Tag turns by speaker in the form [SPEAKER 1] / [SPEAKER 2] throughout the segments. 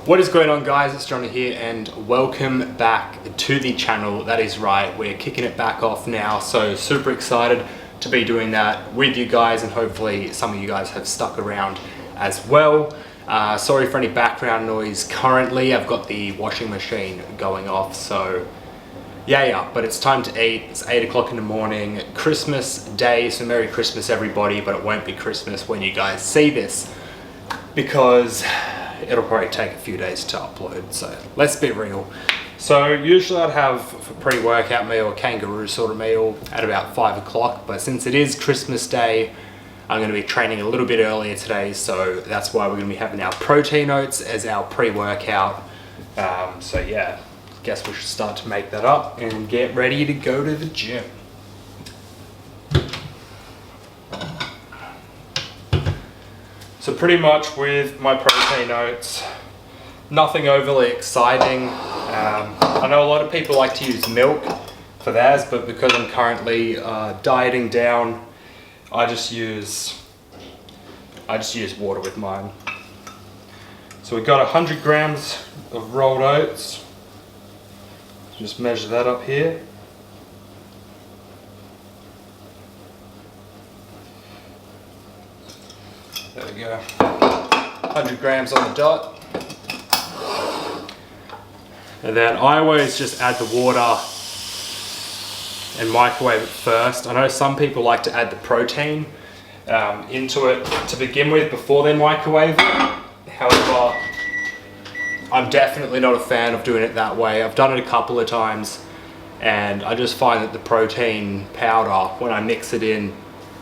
[SPEAKER 1] What is going on, guys? It's Johnny here and welcome back to the channel. That is right, we're kicking it back off now, so super excited to be doing that with you guys, and hopefully some of you guys have stuck around as well. Sorry for any background noise currently. I've got the washing machine going off, so yeah, but it's time to eat. It's 8 o'clock in the morning, Christmas Day, so Merry Christmas everybody, but it won't be Christmas when you guys see this because it'll probably take a few days to upload, so let's be real. So usually I'd have a pre-workout meal, a kangaroo sort of meal at about 5 o'clock, but since it is Christmas Day, I'm going to be training a little bit earlier today, so that's why we're going to be having our protein oats as our pre-workout. So yeah, guess we should start to make that up and get ready to go to the gym. So pretty much with my protein oats, nothing overly exciting. I know a lot of people like to use milk for theirs, but because I'm currently dieting down, I just use water with mine. So we've got 100 grams of rolled oats. Just measure that up here. There we go, 100 grams on the dot. And then I always just add the water and microwave it first. I know some people like to add the protein into it to begin with before they microwave it. However, I'm definitely not a fan of doing it that way. I've done it a couple of times and I just find that the protein powder, when I mix it in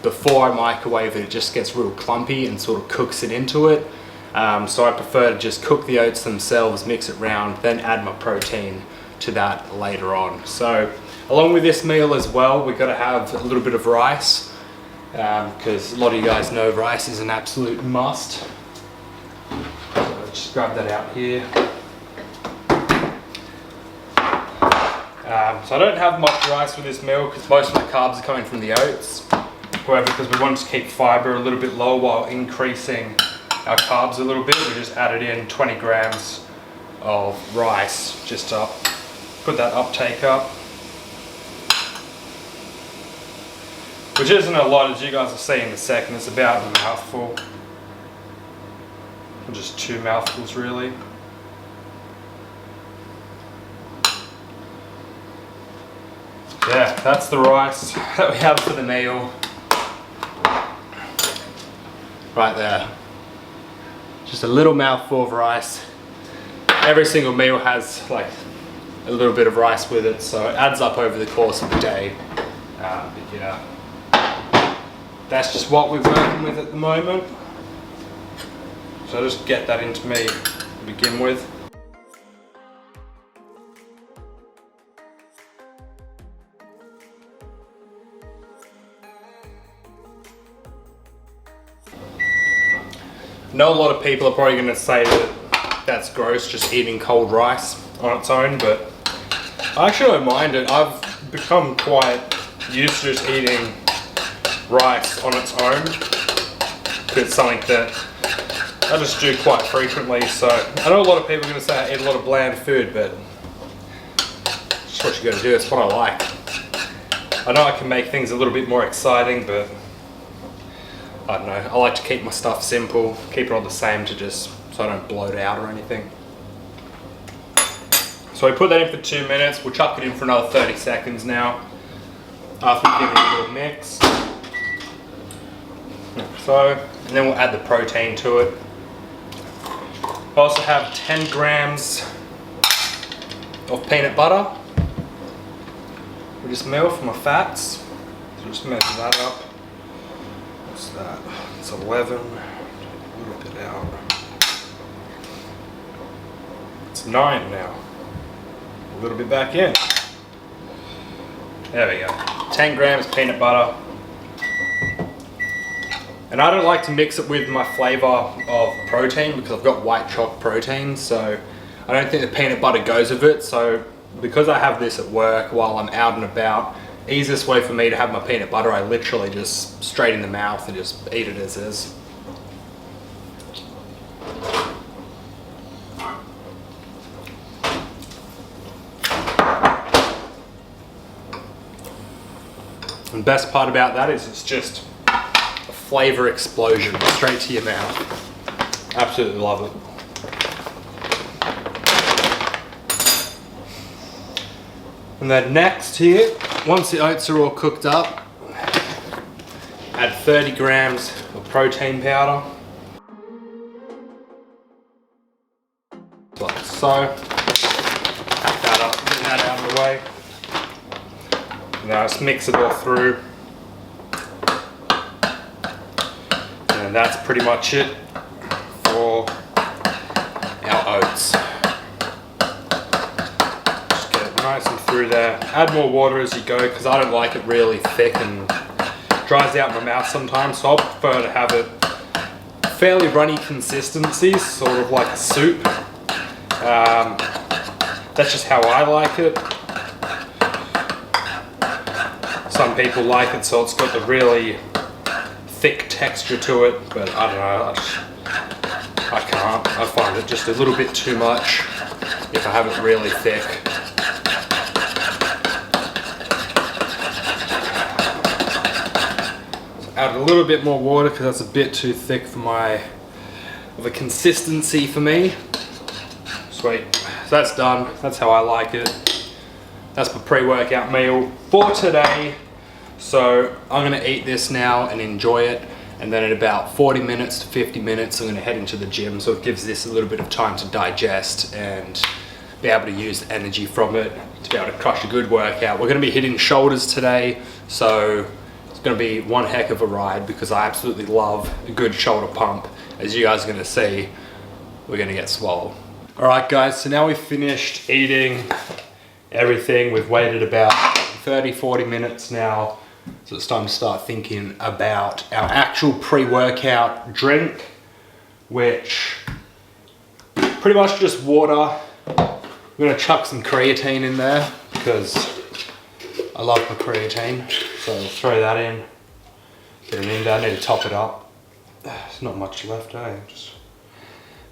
[SPEAKER 1] before I microwave it, it just gets real clumpy and sort of cooks it into it. So I prefer to just cook the oats themselves, mix it round, then add my protein to that later on. So along with this meal as well, we've got to have a little bit of rice, because a lot of you guys know rice is an absolute must. So just grab that out here. So I don't have much rice with this meal because most of the carbs are coming from the oats. However, because we want to keep fiber a little bit low while increasing our carbs a little bit, we just added in 20 grams of rice just to put that uptake up. Which isn't a lot, as you guys will see in a second. It's about a mouthful. Just 2 mouthfuls really. Yeah, that's the rice that we have for the meal. Right there. Just a little mouthful of rice. Every single meal has like a little bit of rice with it, so it adds up over the course of the day. But yeah, that's just what we're working with at the moment. So I'll just get that into me to begin with. I know a lot of people are probably going to say that that's gross, just eating cold rice on its own, but I actually don't mind it. I've become quite used to just eating rice on its own. It's something that I just do quite frequently, so I know a lot of people are going to say I eat a lot of bland food, but it's just what you got to do. It's what I like. I know I can make things a little bit more exciting, but I don't know, I like to keep my stuff simple, keep it all the same so I don't bloat out or anything. So we put that in for 2 minutes, we'll chuck it in for another 30 seconds now, after we give it a little mix. So, and then we'll add the protein to it. I also have 10 grams of peanut butter with this meal for my fats, so just measure that up. What's that? It's 11. A little bit out. It's 9 now. A little bit back in. There we go. 10 grams peanut butter. And I don't like to mix it with my flavor of protein because I've got white chalk protein, so I don't think the peanut butter goes with it. So because I have this at work while I'm out and about, easiest way for me to have my peanut butter, I literally just straight in the mouth and just eat it as is. And the best part about that is it's just a flavor explosion straight to your mouth. Absolutely love it. And then next here, once the oats are all cooked up, add 30 grams of protein powder. Like so. Pack that up, get that out of the way. Now just mix it all through. And that's pretty much it for our oats. Just get it nice and through there. Add more water as you go because I don't like it really thick and dries out my mouth sometimes, so I'll prefer to have it fairly runny consistency, sort of like a soup. That's just how I like it. Some people like it so it's got the really thick texture to it, but I don't know, I can't. I find it just a little bit too much if I have it really thick. So add a little bit more water because that's a bit too thick for of a consistency for me. Sweet, so that's done. That's how I like it. That's my pre-workout meal for today. So I'm gonna eat this now and enjoy it. And then in about 40 minutes to 50 minutes, I'm gonna head into the gym. So it gives this a little bit of time to digest and be able to use the energy from it to be able to crush a good workout. We're gonna be hitting shoulders today. So it's gonna be one heck of a ride because I absolutely love a good shoulder pump. As you guys are gonna see, we're gonna get swole. All right guys, so now we've finished eating everything. We've waited about 30-40 minutes now, so it's time to start thinking about our actual pre-workout drink, which pretty much just water. I'm gonna chuck some creatine in there because I love my creatine, so throw that in, get it in there. I need to top it up. There's not much left,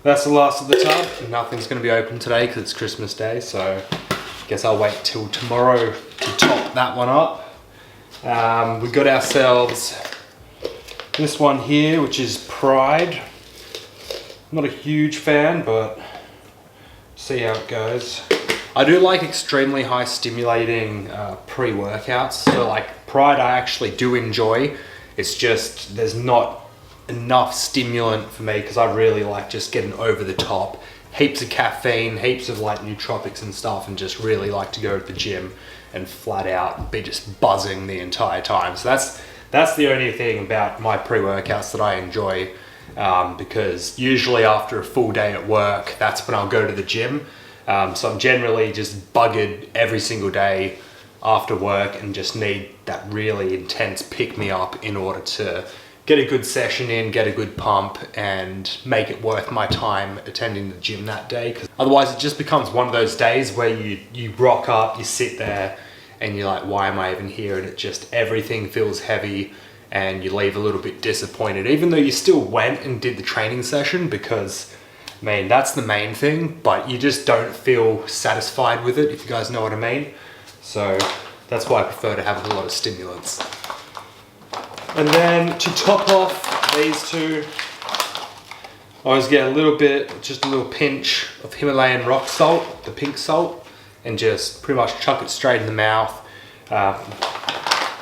[SPEAKER 1] that's the last of the tub. Nothing's gonna be open today because it's Christmas Day, so guess I'll wait till tomorrow to top that one up. We got ourselves this one here, which is Pride. I'm not a huge fan, but see how it goes. I do like extremely high stimulating pre-workouts. So like Pride I actually do enjoy. It's just there's not enough stimulant for me because I really like just getting over the top. Heaps of caffeine, heaps of like nootropics and stuff, and just really like to go to the gym and flat out be just buzzing the entire time. So that's the only thing about my pre-workouts that I enjoy, because usually after a full day at work, that's when I'll go to the gym. So I'm generally just buggered every single day after work and just need that really intense pick-me-up in order to get a good session in, get a good pump, and make it worth my time attending the gym that day. Because otherwise it just becomes one of those days where you rock up, you sit there, and you're like, why am I even here? And it just, everything feels heavy, and you leave a little bit disappointed, even though you still went and did the training session, because, I mean, that's the main thing, but you just don't feel satisfied with it, if you guys know what I mean. So that's why I prefer to have a lot of stimulants. And then to top off these two, I always get a little bit, just a little pinch of Himalayan rock salt, the pink salt, and just pretty much chuck it straight in the mouth.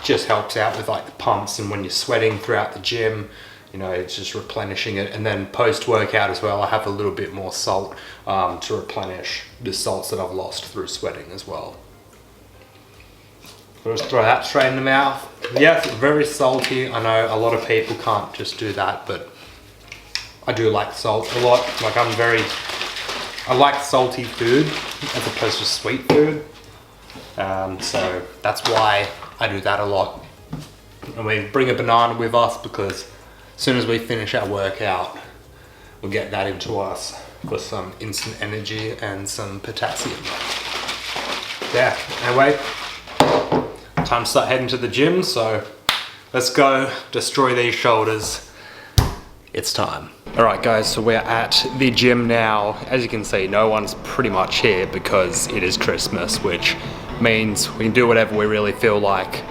[SPEAKER 1] Just helps out with like the pumps, and when you're sweating throughout the gym, you know, it's just replenishing it. And then post-workout as well, I have a little bit more salt to replenish the salts that I've lost through sweating as well. So just throw that straight in the mouth. Yes, it's very salty. I know a lot of people can't just do that, but I do like salt a lot. Like I like salty food as opposed to sweet food. So that's why I do that a lot. And we bring a banana with us because as soon as we finish our workout, we'll get that into us for some instant energy and some potassium. Yeah, anyway, time to start heading to the gym, so let's go destroy these shoulders. It's time. All right guys, so we're at the gym now. As you can see, no one's pretty much here because it is Christmas, which means we can do whatever we really feel like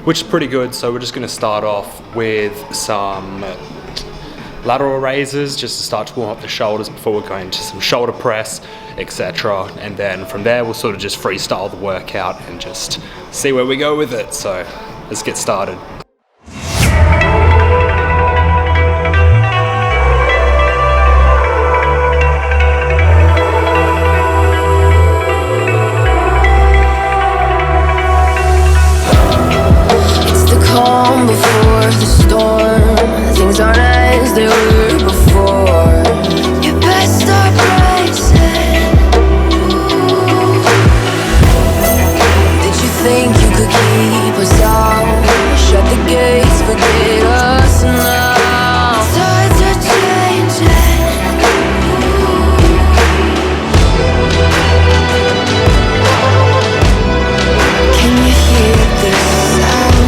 [SPEAKER 1] which is pretty good. So we're just going to start off with some lateral raises just to start to warm up the shoulders before we're going to some shoulder press, etc. And then from there we'll sort of just freestyle the workout and just see where we go with it. So let's get started.
[SPEAKER 2] Before the storm, things aren't as they were before. You best start racing. Did you think you could keep us out? Shut the gates, forget us now. Tides are changing. Can you hear this sound?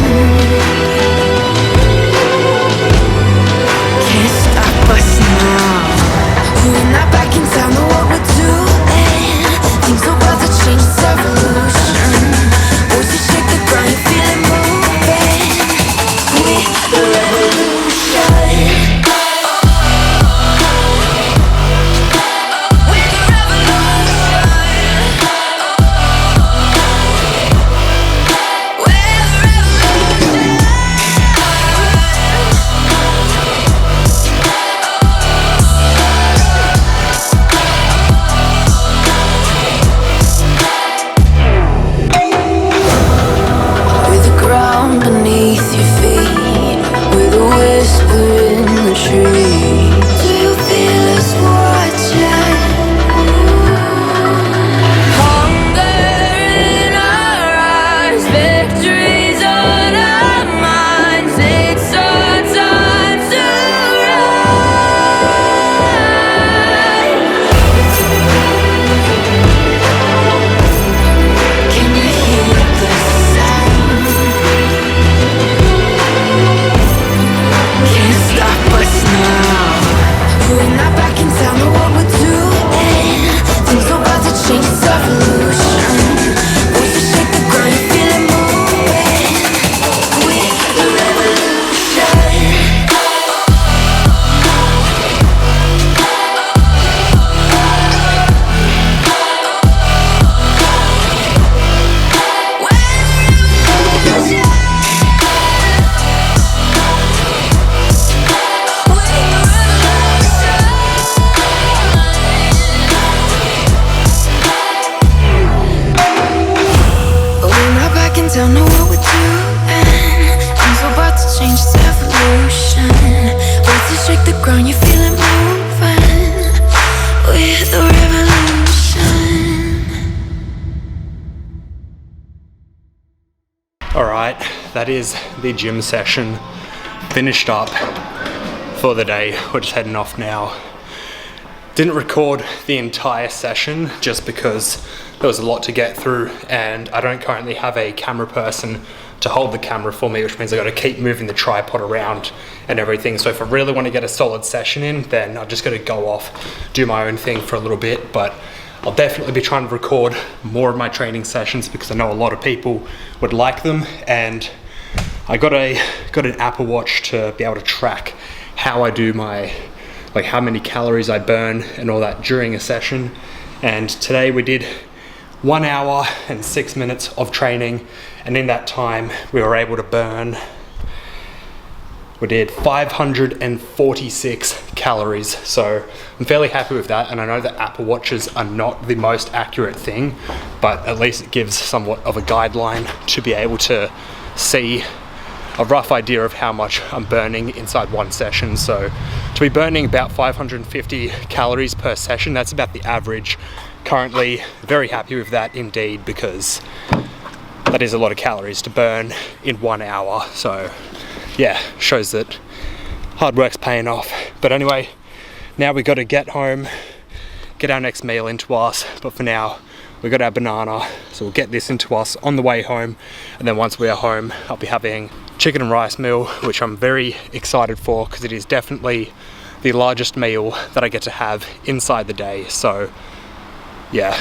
[SPEAKER 2] We're not back in town, know what we're doing. Things are about to change, it's evolution. Voices shake the ground, you feel it moving. We're the revolution. We're the revolution. We're the revolution. Beneath your feet, with a whisper in the trees. Do you feel us watching? Hunger in our eyes, victories on our minds. It's our time to rise. Can you hear the sound? Can't stop us now. We're not back in town, know what we're doing. Things are about to change, it's evolution. Voices shake the ground, you feel it moving. We're the revolution. Don't know what we're doing. Things are about to change, it's evolution. Voices shake the ground, you feel it moving. We're the revolution.
[SPEAKER 1] Alright, that is the gym session finished up for the day. We're just heading off now. Didn't record the entire session just because there was a lot to get through, and I don't currently have a camera person to hold the camera for me, which means I got to keep moving the tripod around and everything. So if I really want to get a solid session in, then I've just got to go off, do my own thing for a little bit. But I'll definitely be trying to record more of my training sessions because I know a lot of people would like them, and I got an Apple Watch to be able to track how I do my, like how many calories I burn and all that during a session. And today we did 1 hour and 6 minutes of training, and in that time we were able to burn, we did 546 calories. So I'm fairly happy with that, and I know that Apple Watches are not the most accurate thing, but at least it gives somewhat of a guideline to be able to see a rough idea of how much I'm burning inside one session. So to be burning about 550 calories per session, that's about the average. Currently very happy with that indeed, because that is a lot of calories to burn in 1 hour. So yeah, shows that hard work's paying off. But anyway, now we got to get home, get our next meal into us. But for now, we got our banana, so we'll get this into us on the way home. And then once we are home, I'll be having chicken and rice meal, which I'm very excited for because it is definitely the largest meal that I get to have inside the day. So yeah.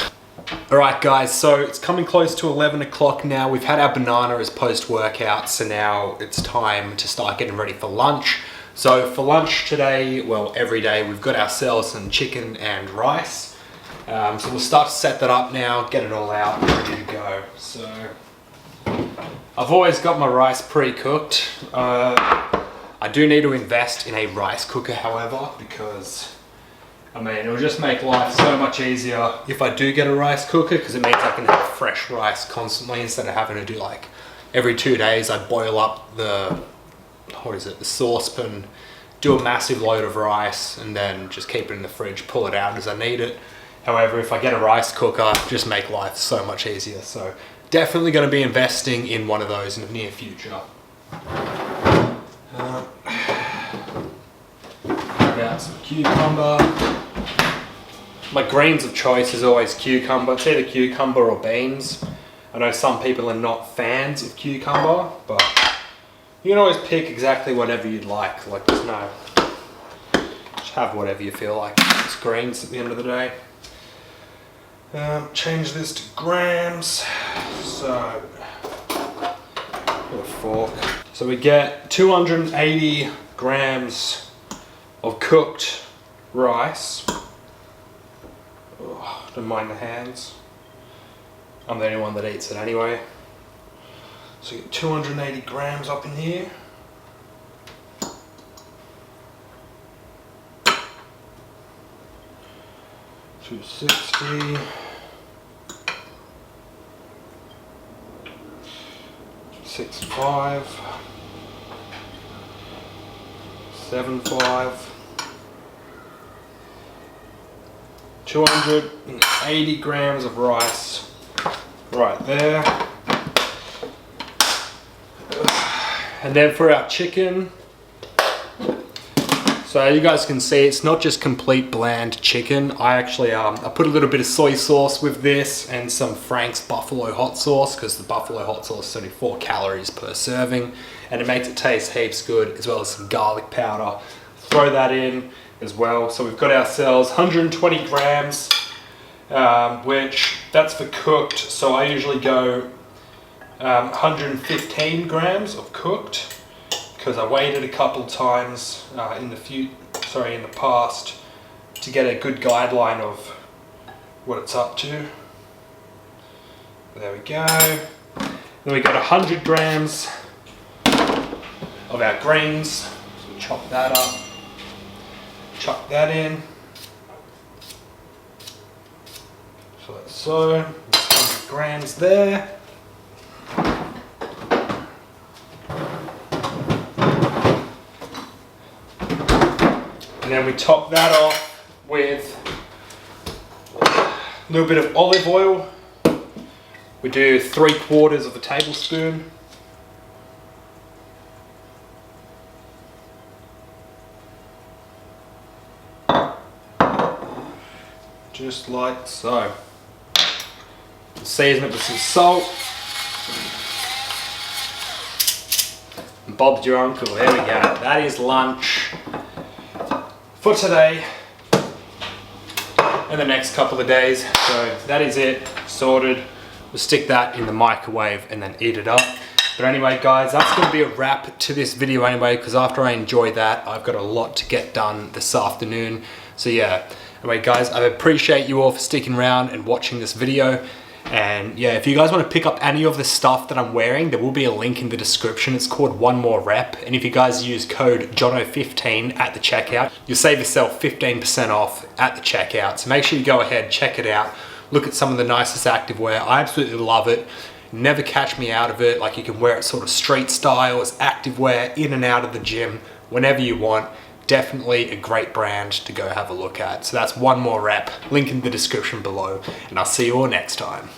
[SPEAKER 1] Alright guys, so it's coming close to 11 o'clock now. We've had our banana as post-workout, so now it's time to start getting ready for lunch. So for lunch today, well every day, we've got ourselves some chicken and rice. So we'll start to set that up now, get it all out, ready to go. So I've always got my rice pre-cooked. I do need to invest in a rice cooker, however, because I mean, it'll just make life so much easier if I do get a rice cooker, because it means I can have fresh rice constantly instead of having to do like every 2 days I boil up the saucepan, do a massive load of rice and then just keep it in the fridge, pull it out as I need it. However, if I get a rice cooker, just make life so much easier. So definitely going to be investing in one of those in the near future. Out some cucumber. My greens of choice is always cucumber. It's either cucumber or beans. I know some people are not fans of cucumber, but you can always pick exactly whatever you'd like. Like there's no, just have whatever you feel like. It's greens at the end of the day. Change this to grams. So, with a fork. So we get 280 grams of cooked rice. Oh, don't mind the hands. I'm the only one that eats it anyway. So you get 280 grams up in here. $2.60. $6.5. $7.5. 280 grams of rice right there. And then for our chicken, so you guys can see it's not just complete bland chicken. I actually I put a little bit of soy sauce with this and some Frank's buffalo hot sauce, because the buffalo hot sauce is only 4 calories per serving and it makes it taste heaps good, as well as some garlic powder. Throw that in as well. So we've got ourselves 120 grams, which that's for cooked. So I usually go 115 grams of cooked, because I weighed it a couple times in the past to get a good guideline of what it's up to. There we go. Then we got 100 grams of our greens. So we chop that up. Chuck that in. So that's so 100 grams there. And then we top that off with a little bit of olive oil. We do 3/4 of a tablespoon. Just like so. Season it with some salt. And Bob's your uncle. There we go. That is lunch for today and the next couple of days. So that is it, sorted. We'll stick that in the microwave and then eat it up. But anyway guys, that's going to be a wrap to this video anyway, because after I enjoy that, I've got a lot to get done this afternoon. So yeah, anyway guys, I appreciate you all for sticking around and watching this video. And yeah, if you guys want to pick up any of the stuff that I'm wearing, there will be a link in the description. It's called One More Rep. And if you guys use code JONO15 at the checkout, you'll save yourself 15% off at the checkout. So make sure you go ahead, check it out. Look at some of the nicest activewear. I absolutely love it. Never catch me out of it. Like, you can wear it sort of street style as activewear, in and out of the gym, whenever you want. Definitely a great brand to go have a look at. So that's One More Rep. Link in the description below. And I'll see you all next time.